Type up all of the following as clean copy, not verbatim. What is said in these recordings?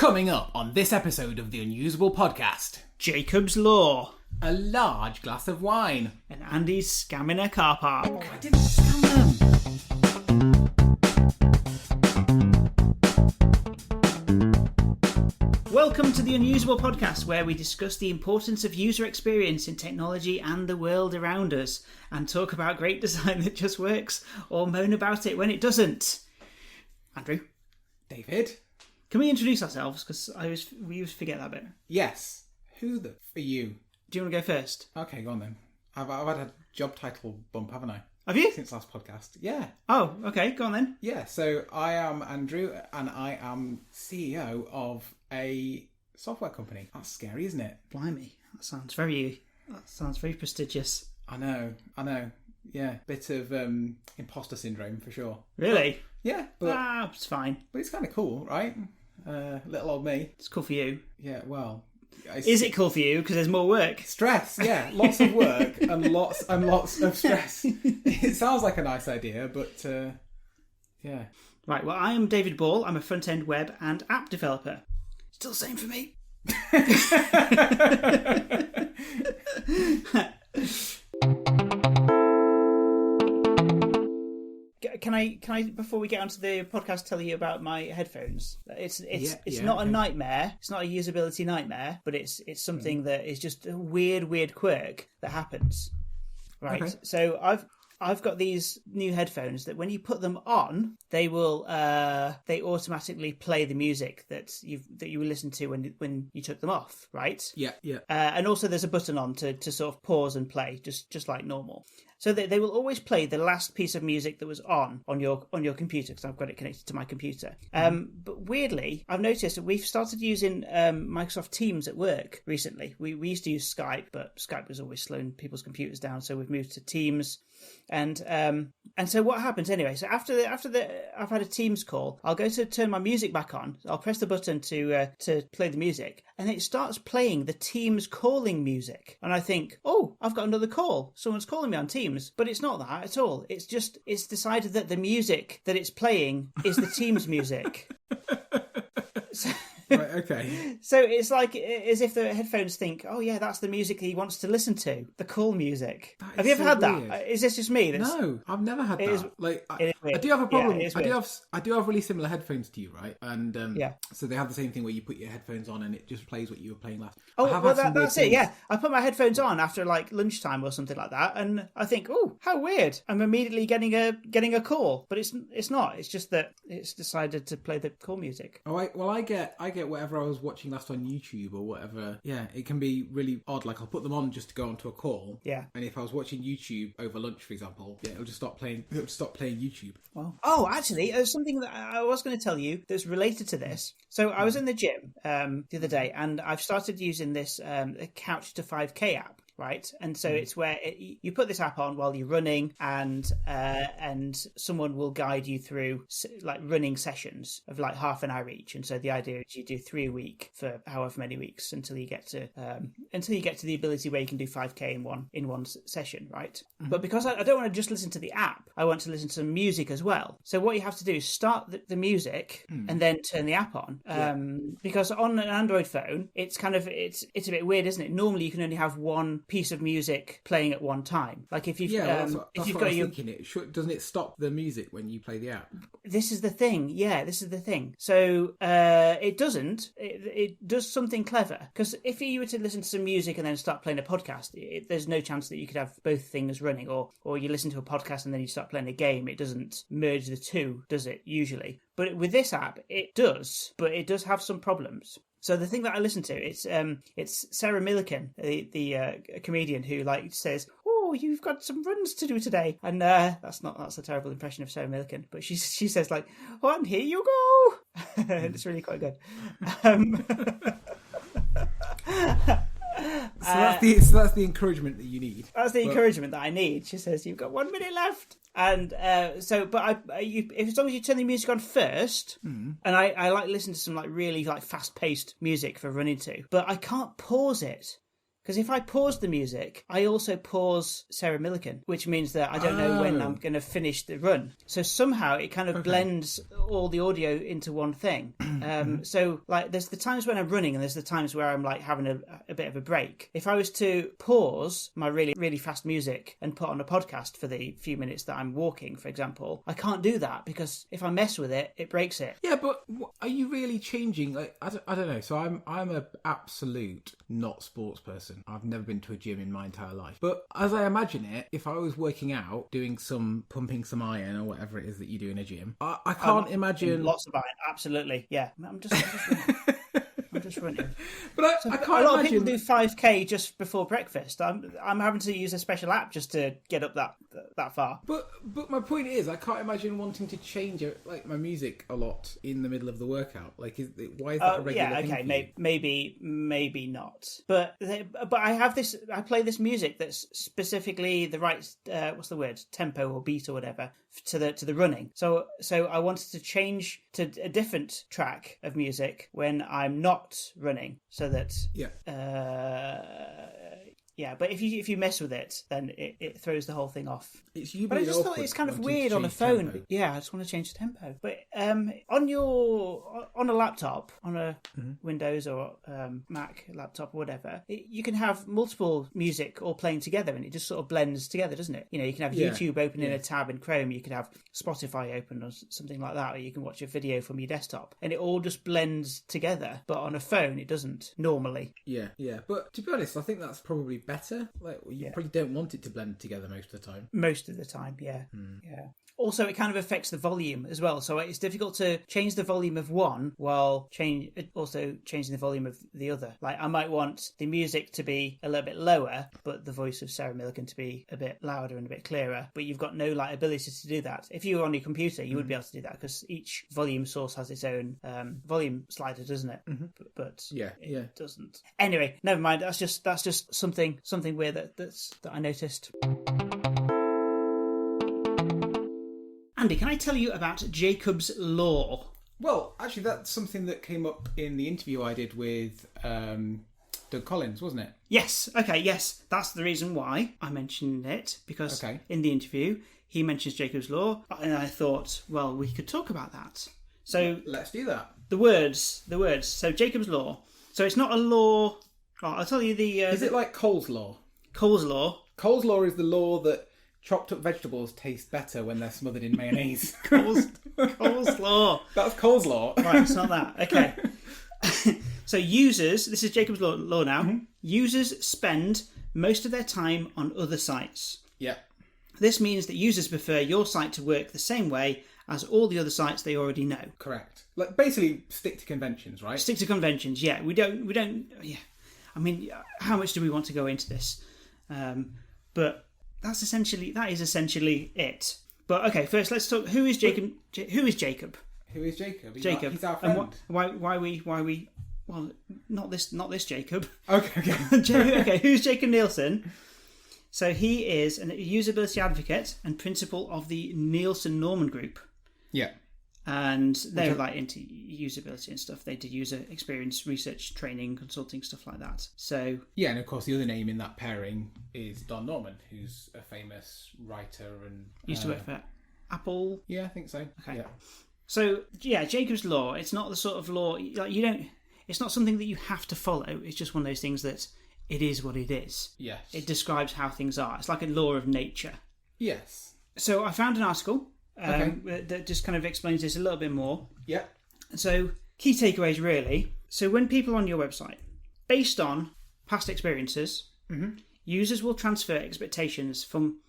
Coming up on this episode of the Unusable podcast, Jacob's Law, a large glass of wine, and Andy's scamming a car park. Oh, I didn't scam them. Welcome to the Unusable podcast, where we discuss the importance of user experience in technology and the world around us, and talk about great design that just works, or moan about it when it doesn't. Andrew, David, can we introduce ourselves? Because we always forget that bit. Yes. Who the are you? Do you want to go first? Okay, go on then. I've had a job title bump, haven't I? Have you? Since last podcast. Yeah. Oh, okay. Go on then. Yeah, so I am Andrew and I am CEO of a software company. That's scary, isn't it? Blimey. That sounds very prestigious. I know. Yeah, bit of imposter syndrome for sure. Really? Yeah, but it's fine. But it's kind of cool, right? Little old me. It's cool for you. Yeah, well... Is it cool for you? Because there's more work. Stress, yeah. Lots of work and lots of stress. It sounds like a nice idea, but yeah. Right, well, I am David Ball. I'm a front-end web and app developer. Still the same for me. Can I before we get onto the podcast tell you about my headphones? It's not a nightmare. It's not a usability nightmare, but it's something that is just a weird quirk that happens. Right. Okay. So I've got these new headphones that when you put them on, they will they automatically play the music that you were listening to when you took them off, right? Yeah. And also there's a button on to sort of pause and play, just like normal. So they will always play the last piece of music that was on your computer, because I've got it connected to my computer. But weirdly, I've noticed that we've started using Microsoft Teams at work recently. We used to use Skype, but Skype was always slowing people's computers down, so we've moved to Teams. And so what happens anyway? So after I've had a Teams call, I'll go to turn my music back on. I'll press the button to play the music, and it starts playing the Teams calling music. And I think, oh, I've got another call. Someone's calling me on Teams. But it's not that at all. It's decided that the music that it's playing is the Teams music. Right, okay. So it's like as if the headphones think, oh yeah, that's the music he wants to listen to, the call music. Have you ever had weird. that? Is this just me? No, I've never had that. I do have a problem. Yeah, I do have really similar headphones to you, right? And yeah. So they have the same thing where you put your headphones on and it just plays what you were playing last. Oh, well, that's it. Yeah, I put my headphones on after like lunchtime or something like that, and I think, oh, how weird! I'm immediately getting a call, but it's not. It's just that it's decided to play the call music. Oh, I get whatever I was watching last on YouTube or whatever. Yeah, it can be really odd. Like I'll put them on just to go onto a call. Yeah. And if I was watching YouTube over lunch, for example, yeah, it'll just stop playing. It'll stop playing YouTube. Wow. Oh, actually, there's something that I was going to tell you that's related to this. So I was in the gym the other day, and I've started using this Couch to 5K app. Right, and so it's where you put this app on while you're running, and someone will guide you through like running sessions of like half an hour each. And so the idea is you do 3 a week for however many weeks until you get to the ability where you can do 5K in one session, right? Mm-hmm. But because I don't want to just listen to the app, I want to listen to some music as well. So what you have to do is start the music and then turn the app on. Because on an Android phone, it's a bit weird, isn't it? Normally you can only have one piece of music playing at one time. Like if you've that's what I was thinking. Doesn't it stop the music when you play the app? This is the thing. Yeah, this is the thing. So it doesn't. It does something clever, because if you were to listen to some music and then start playing a podcast, there's no chance that you could have both things running. Or you listen to a podcast and then you start playing a game. It doesn't merge the two, does it? Usually, but with this app, it does. But it does have some problems. So the thing that I listen to, it's Sarah Millican, the comedian who like says, "Oh, you've got some runs to do today," and that's a terrible impression of Sarah Millican, but she says like, "Oh, and here you go," and it's really quite good. So that's the encouragement that you need. That's the encouragement that I need. She says, "You've got 1 minute left." And as long as you turn the music on first, and I like listening to some like really like fast paced music for running to, but I can't pause it. Because if I pause the music, I also pause Sarah Millican, which means that I don't know when I'm going to finish the run. So somehow it kind of blends all the audio into one thing. So like there's the times when I'm running and there's the times where I'm like having a bit of a break. If I was to pause my really, really fast music and put on a podcast for the few minutes that I'm walking, for example, I can't do that because if I mess with it, it breaks it. Yeah, but are you really changing? Like, I don't know. So I'm an absolute not sports person. I've never been to a gym in my entire life. But as I imagine it, if I was working out, pumping some iron or whatever it is that you do in a gym, I can't imagine... Lots of iron, absolutely. Yeah, I'm just running. But I can't imagine... A lot of people do 5k just before breakfast. I'm having to use a special app just to get up that far. But my point is, I can't imagine wanting to change like my music a lot in the middle of the workout. Like, why is that a regular thing? Yeah, okay, maybe not. But I play this music that's specifically the right what's the word, tempo or beat or whatever to the running. So I wanted to change to a different track of music when I'm not running, so that but if you mess with it, then it throws the whole thing off. But I just thought it's kind of weird on a phone. Tempo. Yeah, I just want to change the tempo. But on a laptop, on a Windows or Mac laptop or whatever, you can have multiple music all playing together, and it just sort of blends together, doesn't it? You know, you can have YouTube open in a tab in Chrome, you could have Spotify open or something like that, or you can watch a video from your desktop, and it all just blends together. But on a phone, it doesn't normally. Yeah. But to be honest, I think that's probably better. Like, you probably don't want it to blend together most of the time. Most of the time, yeah. Yeah. Also, it kind of affects the volume as well. So it's difficult to change the volume of one while also changing the volume of the other. Like, I might want the music to be a little bit lower, but the voice of Sarah Millican to be a bit louder and a bit clearer. But you've got no ability to do that. If you were on your computer, you would be able to do that because each volume source has its own volume slider, doesn't it? But it doesn't. Anyway, never mind. That's just something weird that I noticed. Andy, can I tell you about Jacob's Law? Well, actually, that's something that came up in the interview I did with Doug Collins, wasn't it? Yes. Okay, yes. That's the reason why I mentioned it, because in the interview, he mentions Jacob's Law, and I thought, well, we could talk about that. So let's do that. The words. So Jacob's Law. So it's not a law... Oh, I'll tell you the... Is it like Cole's Law? Cole's Law? Cole's Law is the law that chopped up vegetables taste better when they're smothered in mayonnaise. Cole's Law. That's Cole's Law. Right, it's not that. Okay. So users, this is Jacob's Law now, users spend most of their time on other sites. Yeah. This means that users prefer your site to work the same way as all the other sites they already know. Correct. Like, basically stick to conventions, right? Stick to conventions, yeah. We don't, yeah. I mean, how much do we want to go into this? But that is essentially it. But okay, first let's talk. Who is Jacob? Who is Jacob? Jacob. He's our friend. And why we? Well, not this Jacob. Okay. Okay. Who's Jakob Neilson? So he is a usability advocate and principal of the Neilson Norman Group. Yeah. And they're like into usability and stuff. They did user experience research, training, consulting, stuff like that. So yeah, and of course the other name in that pairing is Don Norman, who's a famous writer and used to work for Apple. Yeah, I think so. Okay. Yeah. So yeah, Jacob's Law. It's not the sort of law like you don't. It's not something that you have to follow. It's just one of those things that it is what it is. Yes. It describes how things are. It's like a law of nature. Yes. So I found an article. That just kind of explains this a little bit more. Yeah. So, key takeaways really. So, when people on your website, based on past experiences, users will transfer expectations from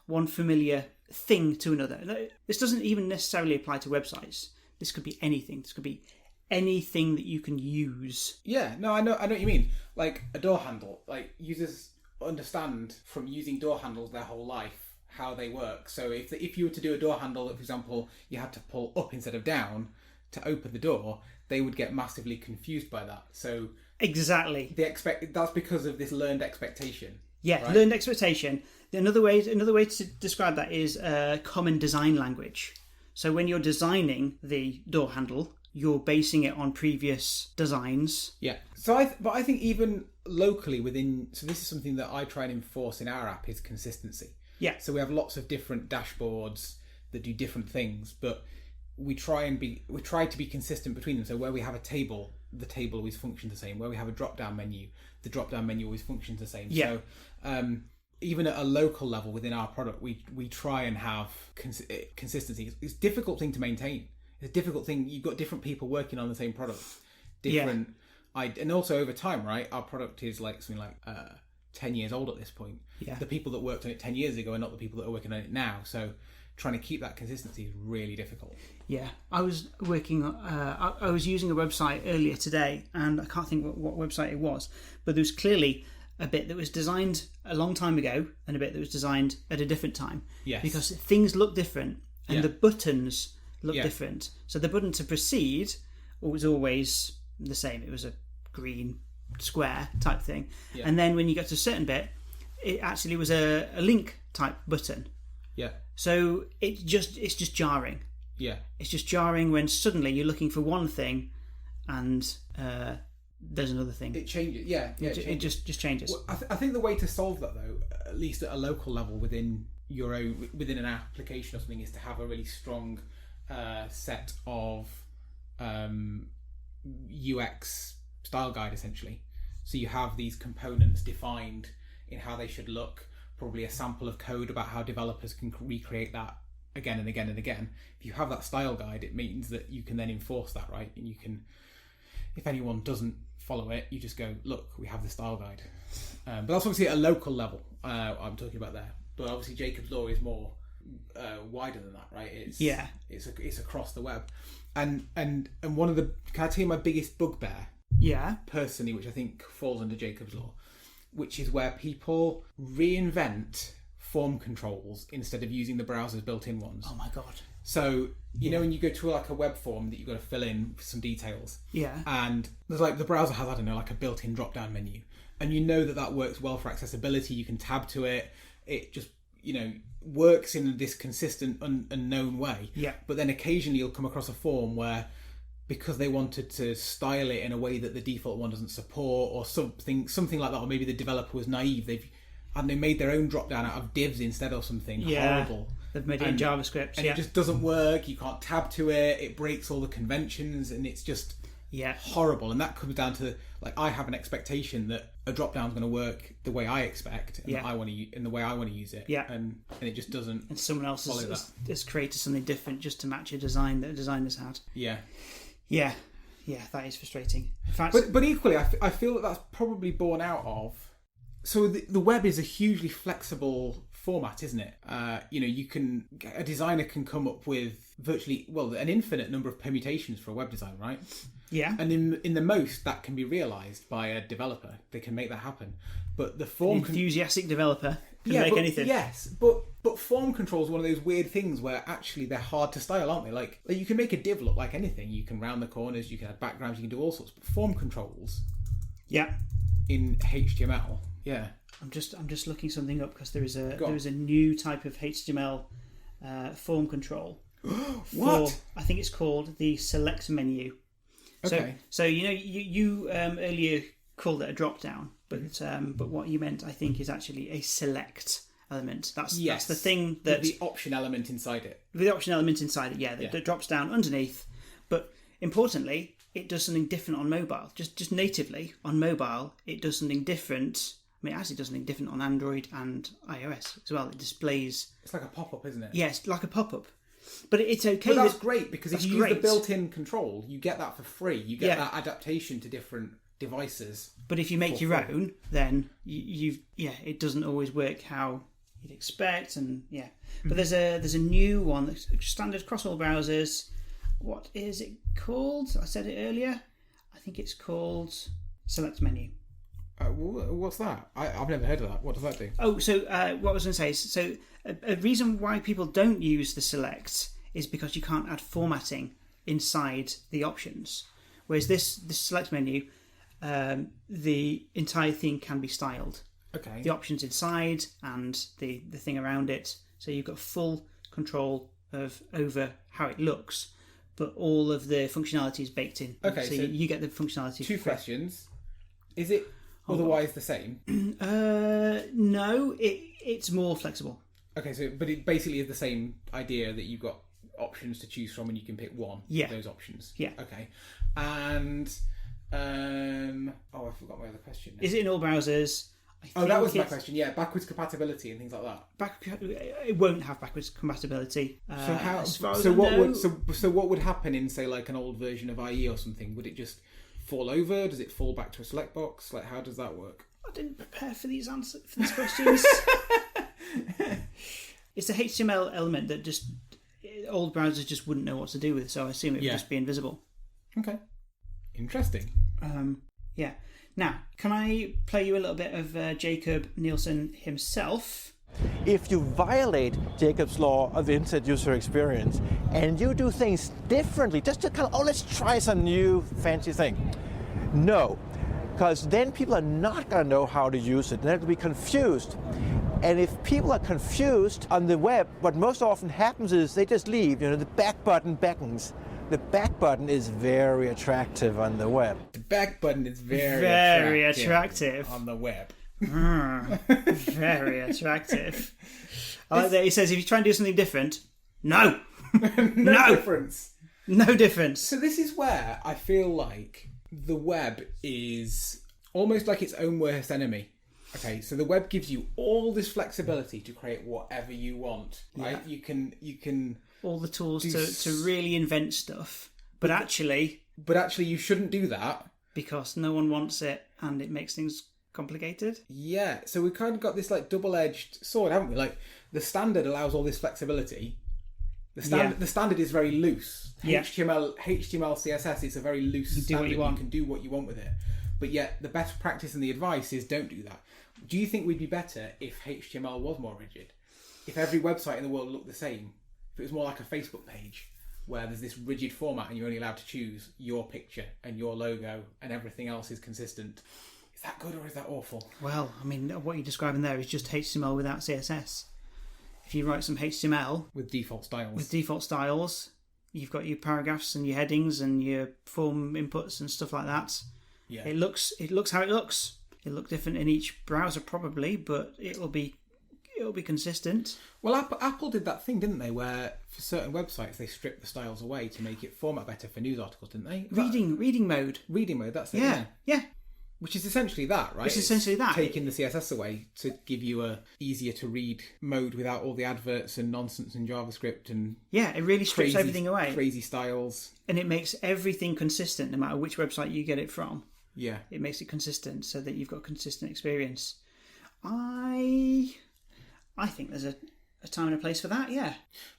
one familiar thing to another. This doesn't even necessarily apply to websites. This could be anything. This could be anything that you can use. Yeah, no, I know what you mean. Like a door handle. Like, users understand from using door handles their whole life how they work. So if you were to do a door handle that, for example, you had to pull up instead of down to open the door, they would get massively confused by that. So exactly, that's because of this learned expectation. Yeah, right? Learned expectation. Another way to describe that is common design language. So when you're designing the door handle, you're basing it on previous designs. Yeah. But I think even locally within, so this is something that I try and enforce in our app, is consistency. Yeah. So we have lots of different dashboards that do different things, but we try to be consistent between them. So where we have a table, the table always functions the same. Where we have a drop-down menu, the drop-down menu always functions the same. Yeah. So even at a local level within our product, we try and have consistency. It's a difficult thing to maintain. It's a difficult thing. You've got different people working on the same product, different. And also over time, right? Our product is like something like 10 years old at this point. Yeah. The people that worked on it 10 years ago are not the people that are working on it now. So trying to keep that consistency is really difficult. Yeah, I was working. I was using a website earlier today, and I can't think what website it was, but there was clearly a bit that was designed a long time ago and a bit that was designed at a different time. Yes. Because things look different and the buttons look different. So the button to proceed was always the same. It was a green square type thing. Yeah. And then when you got to a certain bit, it actually was a link type button. Yeah. So it's just jarring. Yeah. It's just jarring when suddenly you're looking for one thing and there's another thing. It changes. Yeah. It just changes. Well, I think the way to solve that, though, at least at a local level within an application or something, is to have a really strong set of UX style guide, essentially. So you have these components defined in how they should look, probably a sample of code about how developers can recreate that again and again and again. If you have that style guide, it means that you can then enforce that, right? And you can, if anyone doesn't follow it, you just go, look, we have the style guide. But that's obviously at a local level I'm talking about there. But obviously Jacob's Law is more wider than that, right? It's across the web. And one of the, can I tell you my biggest bugbear? Yeah. Personally, which I think falls under Jacob's Law, which is where people reinvent form controls instead of using the browser's built-in ones. Oh my God. So, you know, when you go to like a web form that you've got to fill in some details. Yeah. And there's like, the browser has, I don't know, like a built-in drop-down menu. And you know that works well for accessibility. You can tab to it. It just, you know, works in this consistent, unknown way. Yeah. But then occasionally you'll come across a form where, because they wanted to style it in a way that the default one doesn't support, or something like that, or maybe the developer was naive, they made their own drop down out of divs instead or something horrible. They've made it in JavaScript, and it just doesn't work. You can't tab to it. It breaks all the conventions, and it's just horrible. And that comes down to, like, I have an expectation that a drop down is going to work the way I expect, and that I want to, in the way I want to use it. Yeah. And it just doesn't. And someone else has created something different just to match a design that a designer's had. Yeah. Yeah, that is frustrating. In fact, but equally, I feel that that's probably born out of. So the web is a hugely flexible format, isn't it? A designer can come up with an infinite number of permutations for a web design, right? Yeah. And in the most, that can be realised by a developer. They can make that happen. But the form enthusiastic developer can make anything. Yes, but form control is one of those weird things where actually they're hard to style, aren't they? Like you can make a div look like anything. You can round the corners, you can add backgrounds, you can do all sorts. But form controls, in HTML, I'm just looking something up because there is a new type of HTML form control. What? I think it's called the select menu. Okay. So you know you earlier called it a drop down, but what you meant, I think, is actually a select element. That's the thing that the option element inside it. The option element inside it, that drops down underneath. But importantly, it does something different on mobile. Just natively on mobile, it does something different. I mean, it actually does something different on Android and iOS as well. It displays. It's like a pop-up, isn't it? Yes, like a pop-up. But it's okay. But that's great, because if you use the built-in control, you get that for free. You get that adaptation to different devices. But if you make your own, then it doesn't always work how you'd expect, and But there's a new one that's standard across all browsers. What is it called? I said it earlier. I think it's called Select Menu. What's that? I've never heard of that. What does that do? Oh, so what I was going to say is, so a reason why people don't use the select is because you can't add formatting inside the options. Whereas this select menu, the entire thing can be styled. Okay. The options inside and the thing around it. So you've got full control over how it looks, but all of the functionality is baked in. Okay, so you get the functionality. Two questions. Is it otherwise the same? No, it's more flexible. Okay, so but it basically is the same idea that you've got options to choose from and you can pick one of those options. Yeah. Okay. And I forgot my other question now. Is it in all browsers? That was my question. Yeah, backwards compatibility and things like that. It won't have backwards compatibility. So how? As far as So I what know. would what would happen in, say, like an old version of IE or something? Would it just fall over? Does it fall back to a select box? Like, how does that work? I didn't prepare for these questions. It's a HTML element that just old browsers just wouldn't know what to do with, so I assume it would just be invisible. Okay, interesting. Yeah. Now, can I play you a little bit of Jakob Neilson himself? If you violate Jacob's law of the internet user experience and you do things differently, just to kind of, let's try some new fancy thing. No, because then people are not going to know how to use it. They're going to be confused. And if people are confused on the web, what most often happens is they just leave. The back button beckons. The back button is very attractive on the web. The back button is very attractive on the web. Very attractive. I like that he says if you try and do something different, no difference. No difference. So this is where I feel like the web is almost like its own worst enemy. Okay, so the web gives you all this flexibility to create whatever you want, right? You can all the tools to really invent stuff, but actually you shouldn't do that because no one wants it and it makes things complicated. Yeah, so we've kind of got this like double-edged sword, haven't we? Like the standard allows all this flexibility. The standard is very loose. HTML, CSS is a very loose standard. You can do what you want with it. But yet the best practice and the advice is don't do that. Do you think we'd be better if HTML was more rigid? If every website in the world looked the same? If it was more like a Facebook page where there's this rigid format and you're only allowed to choose your picture and your logo and everything else is consistent? Is that good or is that awful? Well, I mean, what you're describing there is just HTML without CSS. If you write some HTML with default styles, you've got your paragraphs and your headings and your form inputs and stuff like that. Yeah. It looks how it looks. It'll look different in each browser probably, but it'll be consistent. Well, Apple did that thing, didn't they? Where for certain websites they stripped the styles away to make it format better for news articles, didn't they? Reading mode. Reading mode. That's it. Yeah. Which is essentially that, right? It's essentially that. Taking the CSS away to give you a easier to read mode without all the adverts and nonsense and JavaScript and it really strips everything away. Crazy styles. And it makes everything consistent no matter which website you get it from. Yeah. It makes it consistent so that you've got consistent experience. I think there's a time and a place for that, yeah.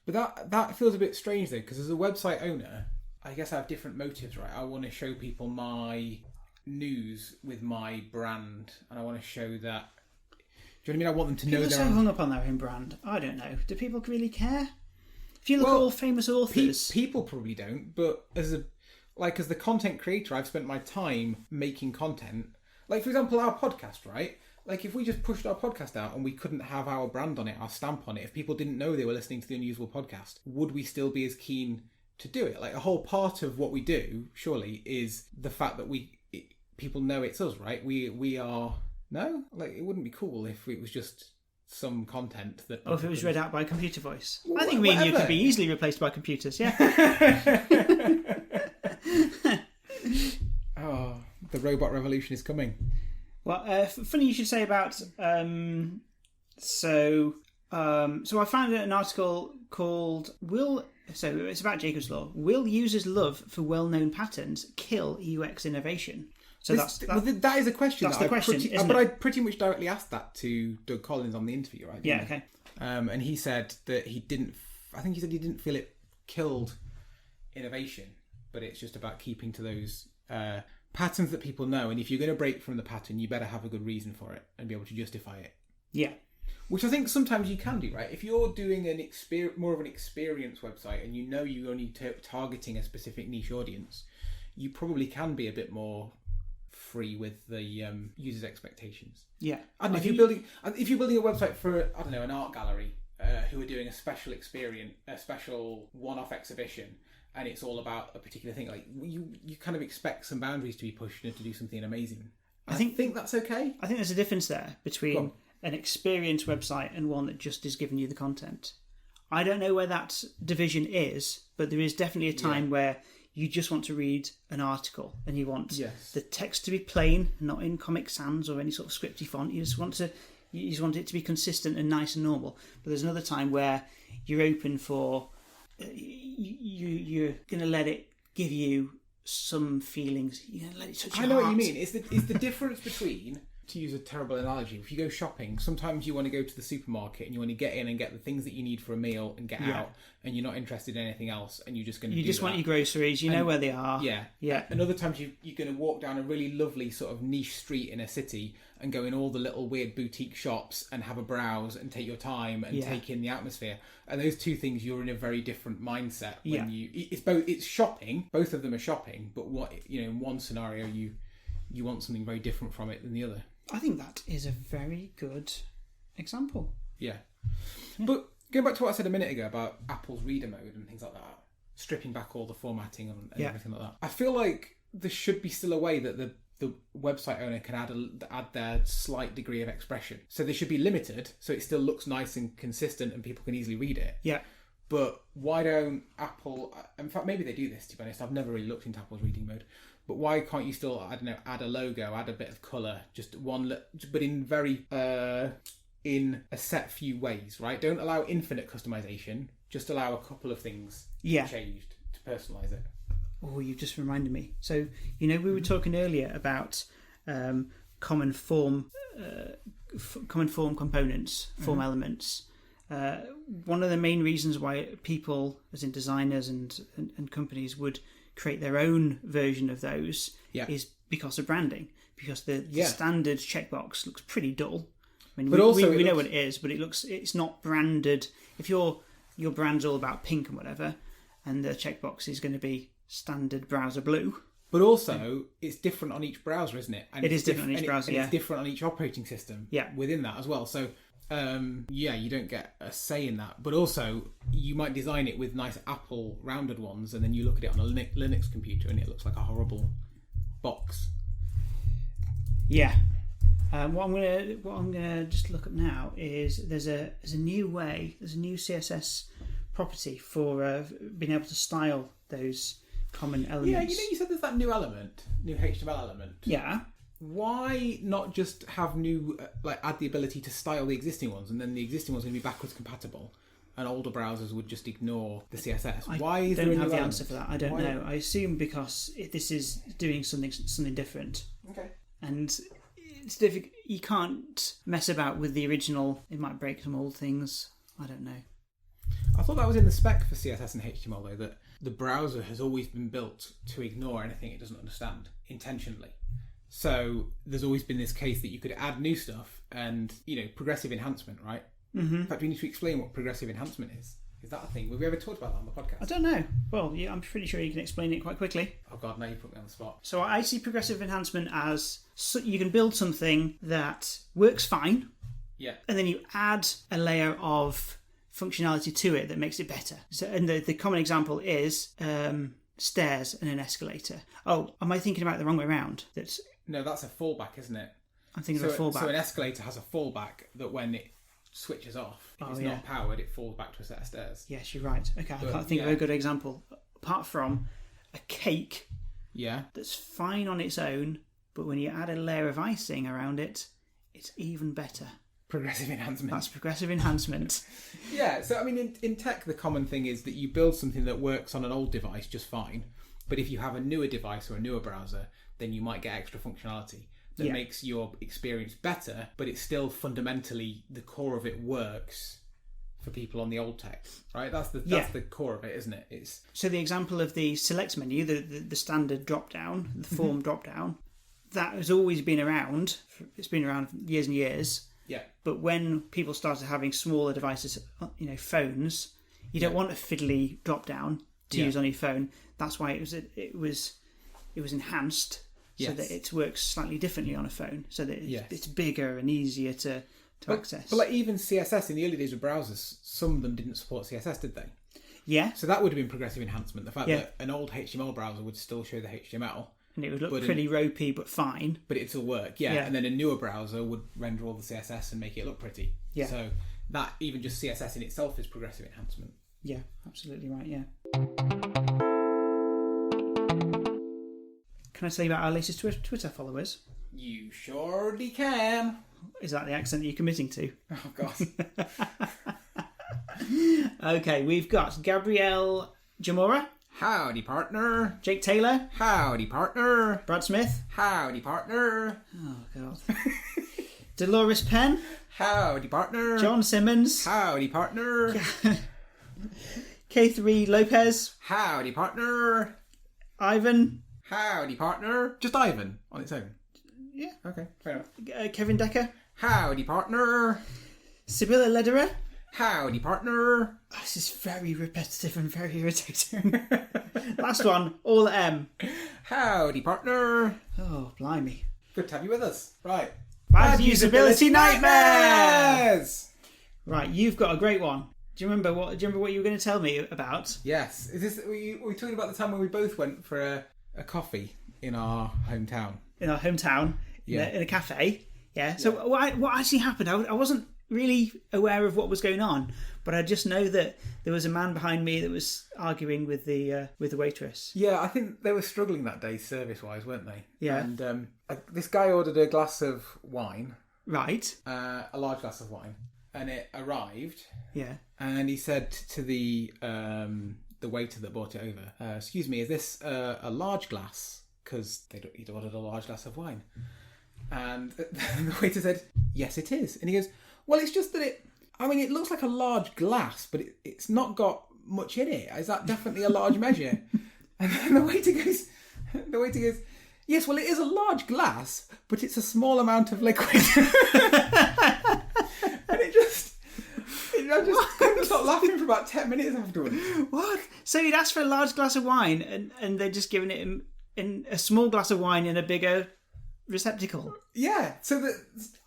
But that feels a bit strange though, because as a website owner, I guess I have different motives, right? I want to show people my news with my brand, and I want to show that. Do you know what I mean? I want them to know they're so hung up on their own brand. I don't know. Do people really care? If you look at all famous authors, people probably don't. But as the content creator, I've spent my time making content. Like for example, our podcast, right? Like if we just pushed our podcast out and we couldn't have our brand on it, our stamp on it, if people didn't know they were listening to the Unusable podcast, would we still be as keen to do it? Like a whole part of what we do, surely, is the fact that people know it's us, right? We are... No? Like, it wouldn't be cool if it was just some content that... if it was read out by a computer voice. I think me and you could be easily replaced by computers, yeah. Oh, the robot revolution is coming. Well, funny you should say about... So I found an article called... So it's about Jacob's Law. Will users' love for well-known patterns kill UX innovation? So that is a question. That's the question, isn't but it? I pretty much directly asked that to Doug Collins on the interview, right? Yeah, okay. And he said that he didn't... I think he said he didn't feel it killed innovation, but it's just about keeping to those patterns that people know. And if you're going to break from the pattern, you better have a good reason for it and be able to justify it. Yeah. Which I think sometimes you can do, right? If you're doing more of an experience website and you know you're only targeting a specific niche audience, you probably can be a bit more free with the users' expectations. Yeah. I don't know, if you're building a website for, I don't know, an art gallery who are doing a special experience, a special one-off exhibition, and it's all about a particular thing, like you kind of expect some boundaries to be pushed and to do something amazing. I think that's okay. I think there's a difference there between an experience website and one that just is giving you the content. I don't know where that division is, but there is definitely a time where you just want to read an article and you want the text to be plain, not in Comic Sans or any sort of scripty font. You just want it to be consistent and nice and normal. But there's another time where you're open for you're going to let it give you some feelings. You're going to let it touch your heart. I know what you mean. It's the difference between, to use a terrible analogy, if you go shopping, sometimes you want to go to the supermarket and you want to get in and get the things that you need for a meal and get out, and you're not interested in anything else, and you're just going to want your groceries, you know where they are. Yeah. And other times you're going to walk down a really lovely sort of niche street in a city and go in all the little weird boutique shops and have a browse and take your time and take in the atmosphere. And those two things, you're in a very different mindset when it's shopping. Both of them are shopping, but in one scenario you want something very different from it than the other. I think that is a very good example. Yeah. But going back to what I said a minute ago about Apple's reader mode and things like that, stripping back all the formatting and everything like that, I feel like there should be still a way that the website owner can add their slight degree of expression. So they should be limited, so it still looks nice and consistent and people can easily read it. Yeah. But why don't Apple... In fact, maybe they do this, to be honest. I've never really looked into Apple's reading mode. But why can't you still, add a logo, add a bit of colour, just one... But in very... in a set few ways, right? Don't allow infinite customization. Just allow a couple of things changed to personalise it. Oh, you've just reminded me. So, we were talking earlier about common form components, form elements. One of the main reasons why people, as in designers and companies, would create their own version of those is because of branding. Because the standard checkbox looks pretty dull. I mean, we know what it is, but it's not branded. If your brand's all about pink and whatever, and the checkbox is going to be standard browser blue. But also, it's different on each browser, isn't it? And it is different on each browser, it's different on each operating system within that as well. So, you don't get a say in that. But also, you might design it with nice Apple rounded ones, and then you look at it on a Linux computer, and it looks like a horrible box. Yeah. What I'm gonna just look up now is there's a new CSS property for being able to style those common elements. Yeah, you said there's that new HTML element. Yeah. Why not just have add the ability to style the existing ones, and then the existing ones are going to be backwards compatible, and older browsers would just ignore the CSS? I don't have the answer for that. I don't know. I assume because this is doing something different. Okay. And it's difficult. You can't mess about with the original. It might break some old things. I don't know. I thought that was in the spec for CSS and HTML, though, that the browser has always been built to ignore anything it doesn't understand intentionally. So there's always been this case that you could add new stuff and, progressive enhancement, right? Mm-hmm. In fact, we need to explain what progressive enhancement is. Is that a thing? Have we ever talked about that on the podcast? I don't know. Well, I'm pretty sure you can explain it quite quickly. Oh, God, now you put me on the spot. So I see progressive enhancement as you can build something that works fine. Yeah. And then you add a layer of functionality to it that makes it better. So, and the common example is stairs and an escalator. Oh, am I thinking about it the wrong way around? No, that's a fallback, isn't it? I'm thinking of a fallback. So an escalator has a fallback that when it switches off, if it's not powered, it falls back to a set of stairs. Yes, you're right. Okay, I can't think of a good example. Apart from a cake that's fine on its own, but when you add a layer of icing around it, it's even better. Progressive enhancement. That's progressive enhancement. Yeah, so I mean, in tech, the common thing is that you build something that works on an old device just fine, but if you have a newer device or a newer browser, then you might get extra functionality that makes your experience better, but it's still fundamentally, the core of it works for people on the old tech, right? That's the core of it, isn't it? So the example of the select menu, the standard drop-down, the form drop-down, that has always been around. It's been around for years and years. Yeah. But when people started having smaller devices, phones, you don't want a fiddly drop-down to use on your phone. That's why it was enhanced so that it works slightly differently on a phone, so that it's bigger and easier to access. But even CSS in the early days of browsers, some of them didn't support CSS, did they? Yeah. So that would have been progressive enhancement. The fact that an old HTML browser would still show the HTML, and it would look pretty ropey but fine. But it'd still work, yeah. And then a newer browser would render all the CSS and make it look pretty. Yeah. So that, even just CSS in itself, is progressive enhancement. Yeah, absolutely right, yeah. Can I tell you about our latest Twitter followers? You surely can. Is that the accent you're committing to? Oh, God. Okay, we've got Gabrielle Jamora. Howdy, partner. Jake Taylor. Howdy, partner. Brad Smith. Howdy, partner. Oh, God. Dolores Penn. Howdy, partner. John Simmons. Howdy, partner. K3 Lopez. Howdy, partner. Ivan. Howdy, partner. Just Ivan on its own. Yeah. Okay, fair enough. Kevin Decker. Howdy, partner. Sibylla Lederer. Howdy, partner. Oh, this is very repetitive and very irritating. Last one, all M. Howdy, partner. Oh, blimey. Good to have you with us. Right. Bad usability nightmares! Right, you've got a great one. Do you remember what you were going to tell me about? Yes. Were we talking about the time when we both went for a coffee in our hometown? In our hometown, in a cafe. Yeah. So what actually happened? I wasn't really aware of what was going on, but I just know that there was a man behind me that was arguing with the waitress. Yeah, I think they were struggling that day service-wise, weren't they? Yeah. And this guy ordered a glass of wine. Right. A large glass of wine. And it arrived. Yeah. And he said to the waiter that brought it over, excuse me, is this a large glass? Because he'd ordered a large glass of wine. And the waiter said, yes, it is. And he goes, well, it's just that it looks like a large glass, but it's not got much in it. Is that definitely a large measure? And then the waiter goes, yes, well, it is a large glass, but it's a small amount of liquid. And I just couldn't stop laughing for about 10 minutes afterwards. What? So he'd asked for a large glass of wine, and they'd just given it in a small glass of wine in a bigger receptacle. Yeah, so that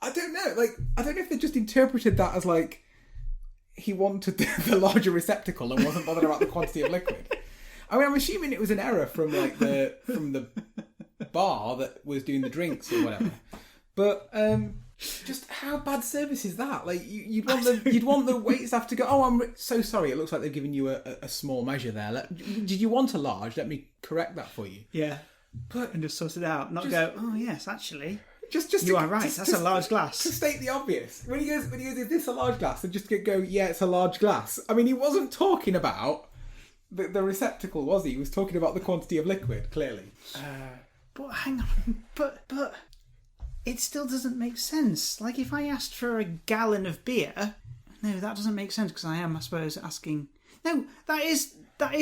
I don't know. I don't know if they just interpreted that as he wanted the larger receptacle and wasn't bothered about the quantity of liquid. I mean, I'm assuming it was an error from the bar that was doing the drinks or whatever. But just how bad service is that? You'd want the waitstaff to go, oh, I'm so sorry. It looks like they've given you a small measure there. Did you want a large? Let me correct that for you. Yeah. And just sort it out, not go, oh yes, actually, you are right. That's a large glass. To state the obvious, when he goes, is this a large glass? And just go, yeah, it's a large glass. I mean, he wasn't talking about the receptacle, was he? He was talking about the quantity of liquid, clearly. But hang on, but it still doesn't make sense. Like if I asked for a gallon of beer, no, that doesn't make sense because I am, I suppose, asking. No, that is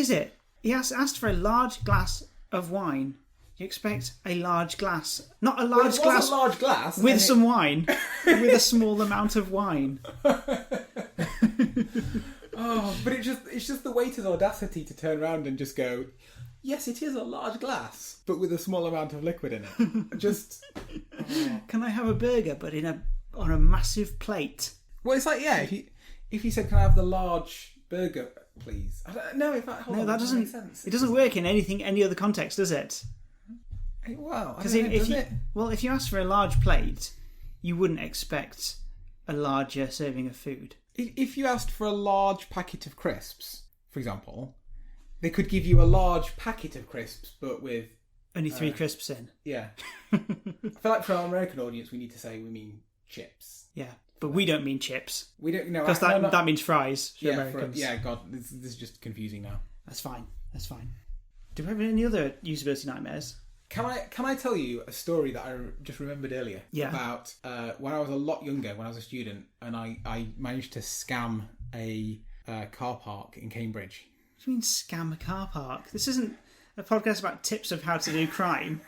it. He asked for a large glass of wine. You expect a large glass, not a large glass. A large glass with some wine, with a small amount of wine. Oh, but it's just the waiter's audacity to turn around and just go, yes, it is a large glass, but with a small amount of liquid in it. Just. Oh. Can I have a burger, but on a massive plate? Well, it's like, yeah, if you said, can I have the large burger, please? I don't know if that. That doesn't make sense. It doesn't work in any other context, does it? Well, if you ask for a large plate, you wouldn't expect a larger serving of food. If you asked for a large packet of crisps, for example, they could give you a large packet of crisps, but with only 3 crisps in. Yeah. I feel like for our American audience, we need to say we mean chips. Yeah, but we don't mean chips. We don't know because that means fries for Americans. God, this is just confusing now. That's fine. Do we have any other usability nightmares? Can I tell you a story that I just remembered earlier? Yeah. About when I was a lot younger, when I was a student, and I managed to scam a car park in Cambridge. What do you mean scam a car park? This isn't a podcast about tips of how to do crime.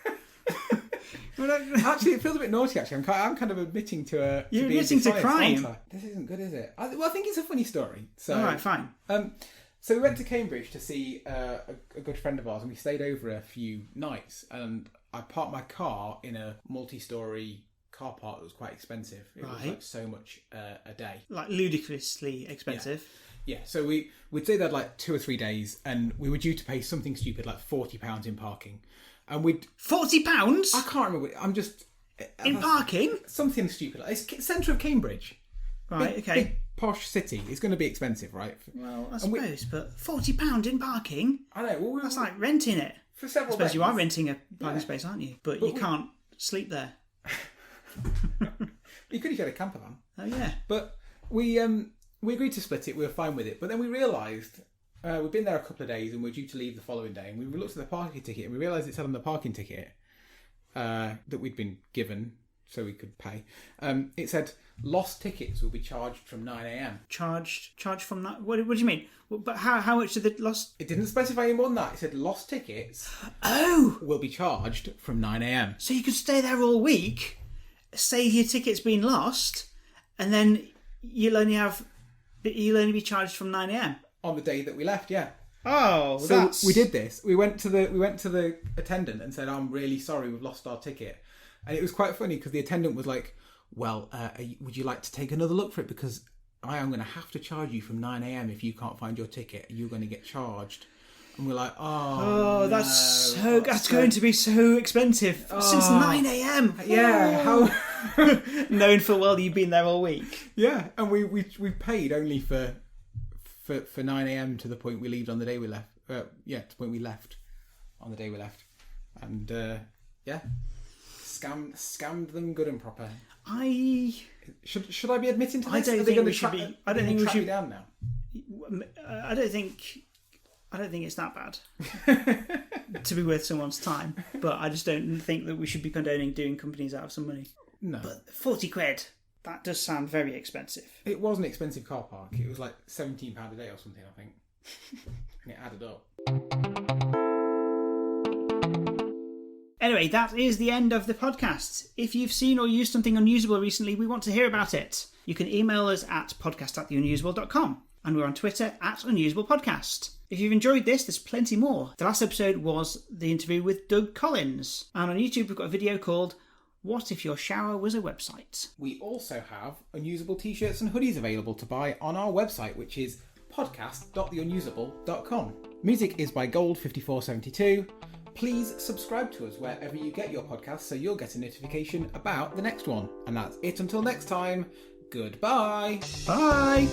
Actually, it feels a bit naughty. Actually, I'm kind of admitting to you're admitting to crime. This isn't good, is it? I think it's a funny story. So, all right, fine. So we went to Cambridge to see a good friend of ours, and we stayed over a few nights. And I parked my car in a multi-storey car park that was quite expensive. It was like so much a day, like ludicrously expensive. Yeah. So we'd stay there like 2 or 3 days, and we were due to pay something stupid like £40 in parking. and we'd £40? I can't remember. I'm just In parking? something stupid. It's centre of Cambridge, Right, big, okay. big posh city. It's going to be expensive, right? Well, I And we- suppose, but £40 in parking? I know. Well, That's like renting it. for several. I suppose days. you are renting a parking Yeah. space, aren't you? But But you we- can't sleep there. You could have got a camper van. Oh, yeah. But we agreed to split it. We were fine with it. But then we realised we'd been there a couple of days and we were due to leave the following day. And we looked at the parking ticket and we realised it said on the parking ticket that we'd been given so we could pay. It said lost tickets will be charged from 9 a.m. Charged from that? What do you mean? But how much did the lost... It didn't specify any more than that. It said lost tickets Oh! will be charged from 9 a.m. So you could stay there all week, say your ticket's been lost, and then you'll only be charged from 9 a.m. on the day that we left. Yeah. Oh, So that's... we did this. We went to the attendant and said, "I'm really sorry, we've lost our ticket." And it was quite funny because the attendant was like, "Well, would you like to take another look for it? Because I am going to have to charge you from 9 a.m. if you can't find your ticket. You're going to get charged." And we're like, "Oh, that's no. that's going to be so expensive since 9 a.m. Yeah, how? Knowing full well you've been there all week. Yeah, and we paid only for 9 a.m. to the point we left on the day we left. To the point we left on the day we left, and scammed them good and proper. Should I be admitting to this? I don't think we should be. I don't think we track me should. down now. I don't think it's that bad to be worth someone's time. But I just don't think that we should be condoning doing companies out of some money. No, But £40, that does sound very expensive. it was an expensive car park. It was like £17 a day or something, I think, and it added up. Anyway, that is the end of the podcast. If you've seen or used something unusable recently, we want to hear about it. You can email us at podcast@theunusable.com, and we're on Twitter @unusablepodcast. If you've enjoyed this, there's plenty more. The last episode was the interview with Doug Collins, and on YouTube we've got a video called What If Your Shower Was a Website? We also have unusable t-shirts and hoodies available to buy on our website, which is podcast.theunusable.com. Music is by Gold5472. Please subscribe to us wherever you get your podcasts so you'll get a notification about the next one. And that's it until next time. Goodbye. Bye!